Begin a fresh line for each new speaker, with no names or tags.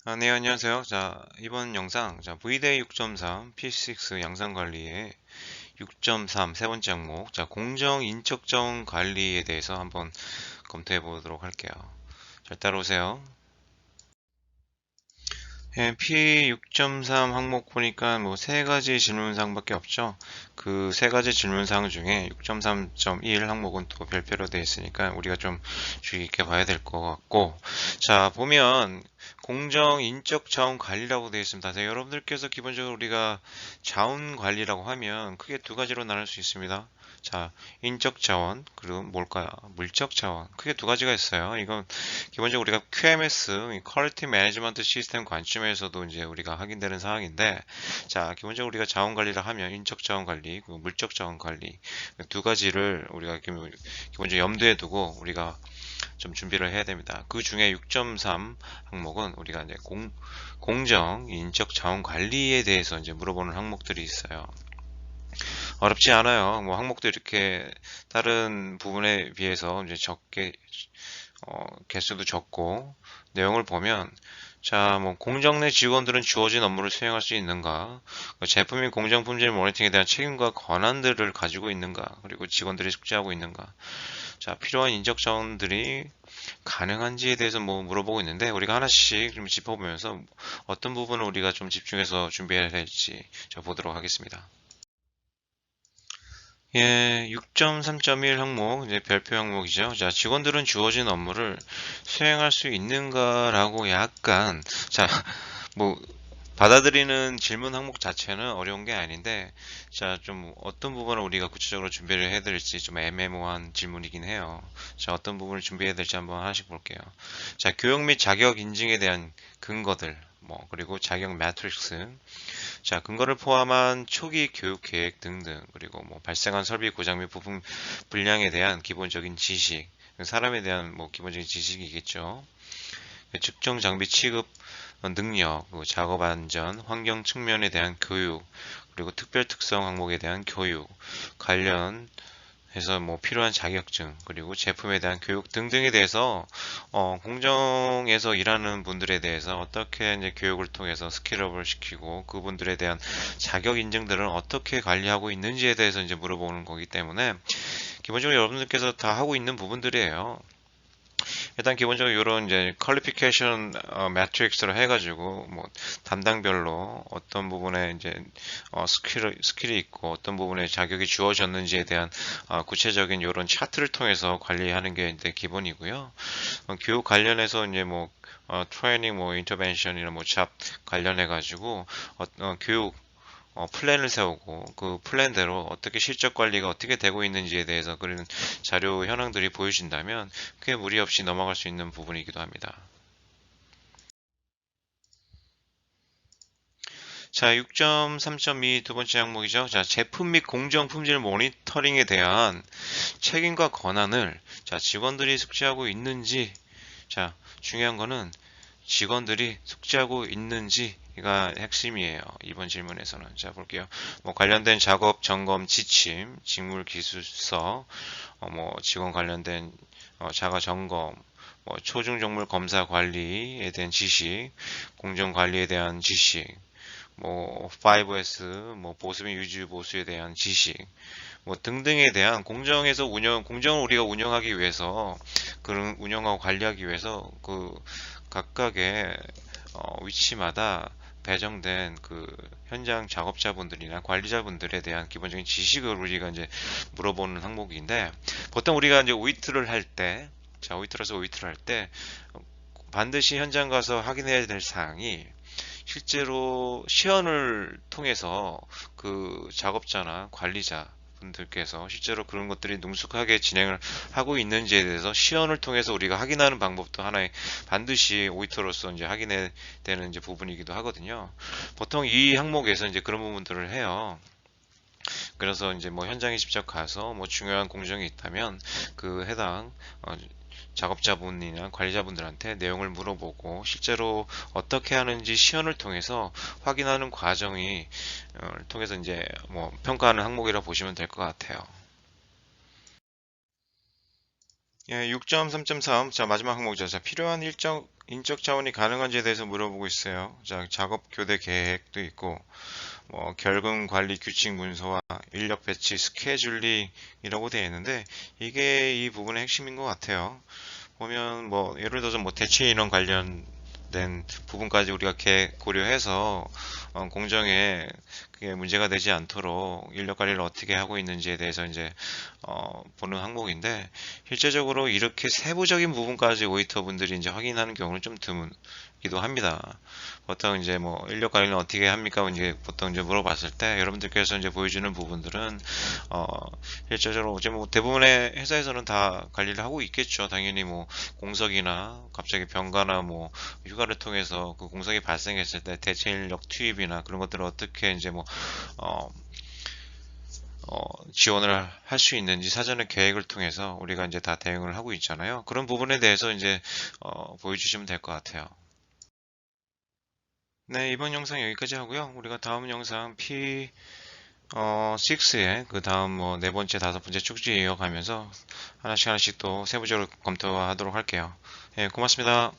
네, 안녕하세요. 이번 영상, VDAY 6.3 P6 양산 관리의 6.3 세 번째 항목, 공정 인적정 관리에 대해서 한번 검토해 보도록 할게요. 잘 따라오세요. 예, P6.3 항목 보니까 뭐 세 가지 질문사항밖에 없죠. 그 세 가지 질문사항 중에 6.3.1 항목은 또 별표로 되어 있으니까 우리가 좀 주의 깊게 봐야 될 것 같고, 자, 보면 공정 인적 자원 관리라고 되어 있습니다. 여러분들께서 기본적으로 우리가 자원 관리라고 하면 크게 두 가지로 나눌 수 있습니다. 자, 인적 자원, 그리고 뭘까요? 물적 자원. 크게 두 가지가 있어요. 이건 기본적으로 우리가 QMS, Quality Management System 관점에서도 이제 우리가 확인되는 사항인데, 자, 기본적으로 우리가 자원 관리를 하면 인적 자원 관리, 물적 자원 관리 두 가지를 우리가 기본적으로 염두에 두고 우리가 좀 준비를 해야 됩니다. 그 중에 6.3 항목은 우리가 이제 공정 인적 자원 관리에 대해서 이제 물어보는 항목들이 있어요. 어렵지 않아요. 뭐 항목도 이렇게 다른 부분에 비해서 이제 적게 개수도 적고 내용을 보면 뭐 공정 내 직원들은 주어진 업무를 수행할 수 있는가? 제품 및 공정 품질 모니터링에 대한 책임과 권한들을 가지고 있는가? 그리고 직원들이 숙지하고 있는가? 필요한 인적 자원들이 가능한지에 대해서 뭐 물어보고 있는데 우리가 하나씩 좀 짚어보면서 어떤 부분을 우리가 좀 집중해서 준비해야 할지 보도록 하겠습니다. 예, 6.3.1 항목, 이제 별표 항목이죠. 직원들은 주어진 업무를 수행할 수 있는가라고 약간, 뭐, 받아들이는 질문 항목 자체는 어려운 게 아닌데, 좀 어떤 부분을 우리가 구체적으로 준비를 해야 될지 좀 애매모호한 질문이긴 해요. 어떤 부분을 준비해야 될지 한번 하나씩 볼게요. 교육 및 자격 인증에 대한 근거들, 그리고 자격 매트릭스, 근거를 포함한 초기 교육 계획 등등, 그리고 발생한 설비 고장 및 부품 불량에 대한 기본적인 지식, 사람에 대한 기본적인 지식이겠죠. 측정 장비 취급 능력, 그리고 작업 안전, 환경 측면에 대한 교육, 그리고 특별 특성 항목에 대한 교육, 관련 해서 필요한 자격증 그리고 제품에 대한 교육 등등에 대해서 공정에서 일하는 분들에 대해서 어떻게 이제 교육을 통해서 스킬업을 시키고 그분들에 대한 자격 인증들은 어떻게 관리하고 있는지에 대해서 이제 물어보는 거기 때문에 기본적으로 여러분들께서 다 하고 있는 부분들이에요. 일단 기본적으로 이런 이제 퀄리피케이션 매트릭스로 해가지고 담당별로 어떤 부분에 이제 스킬이 있고 어떤 부분에 자격이 주어졌는지에 대한 구체적인 이런 차트를 통해서 관리하는 게 이제 기본이고요. 교육 관련해서 이제 트레이닝 인터벤션이나 잡 관련해 가지고 교육 플랜을 세우고 그 플랜대로 어떻게 실적 관리가 어떻게 되고 있는지에 대해서 그런 자료 현황들이 보여진다면 크게 무리 없이 넘어갈 수 있는 부분이기도 합니다. 6.3.2 두 번째 항목이죠. 제품 및 공정 품질 모니터링에 대한 책임과 권한을 직원들이 숙지하고 있는지 중요한 거는 직원들이 숙지하고 있는지가 핵심이에요. 이번 질문에서는. 볼게요. 관련된 작업 점검 지침, 직물 기술서, 직원 관련된 자가 점검, 초중 종물 검사 관리에 대한 지식, 공정 관리에 대한 지식, 5S, 보수 및 유지 보수에 대한 지식, 등등에 대한 공정을 우리가 운영하기 위해서, 그런 운영하고 관리하기 위해서, 각각의, 위치마다 배정된 현장 작업자분들이나 관리자분들에 대한 기본적인 지식을 우리가 이제 물어보는 항목인데, 보통 우리가 이제 오이트를 할 때, 오이트를 할 때, 반드시 현장 가서 확인해야 될 사항이 실제로 시연을 통해서 그 작업자나 관리자 분들께서 실제로 그런 것들이 능숙하게 진행을 하고 있는지에 대해서 시연을 통해서 우리가 확인하는 방법도 하나의 반드시 오이터로서 이제 확인해야 되는 이제 부분이기도 하거든요. 보통 이 항목에서 이제 그런 부분들을 해요. 그래서 이제 현장에 직접 가서 중요한 공정이 있다면 그 해당 작업자분이나 관리자분들한테 내용을 물어보고 실제로 어떻게 하는지 시연을 통해서 확인하는 과정이 통해서 이제 평가하는 항목이라 보시면 될 것 같아요. 예, 6.3.3. 자, 마지막 항목이죠. 자, 필요한 인적 자원이 가능한지에 대해서 물어보고 있어요. 자, 작업 교대 계획도 있고, 뭐, 결금 관리 규칙 문서와 인력 배치 스케줄링이라고 되어 있는데, 이게 이 부분의 핵심인 것 같아요. 보면 뭐 예를 들어서 뭐 대체 인원 관련된 부분까지 우리가 고려해서 공정에 그게 문제가 되지 않도록 인력 관리를 어떻게 하고 있는지에 대해서 이제 보는 항목인데, 실제적으로 이렇게 세부적인 부분까지 오디터분들이 이제 확인하는 경우는 좀 드문기도 합니다. 보통 이제 뭐 인력 관리는 어떻게 합니까? 이제 보통 이제 물어봤을 때 여러분들께서 이제 보여주는 부분들은 어 실제적으로 이제 뭐 대부분의 회사에서는 다 관리를 하고 있겠죠. 당연히 뭐 공석이나 갑자기 병가나 뭐 휴가를 통해서 그 공석이 발생했을 때 대체 인력 투입이나 그런 것들을 어떻게 이제 뭐 어, 지원을 할 수 있는지 사전에 계획을 통해서 우리가 이제 다 대응을 하고 있잖아요. 그런 부분에 대해서 이제 보여주시면 될 것 같아요. 네, 이번 영상 여기까지 하고요. 우리가 다음 영상 P6에 그 다음 뭐 네 번째, 다섯 번째 축지 이어가면서 하나씩 하나씩 또 세부적으로 검토하도록 할게요. 예, 고맙습니다.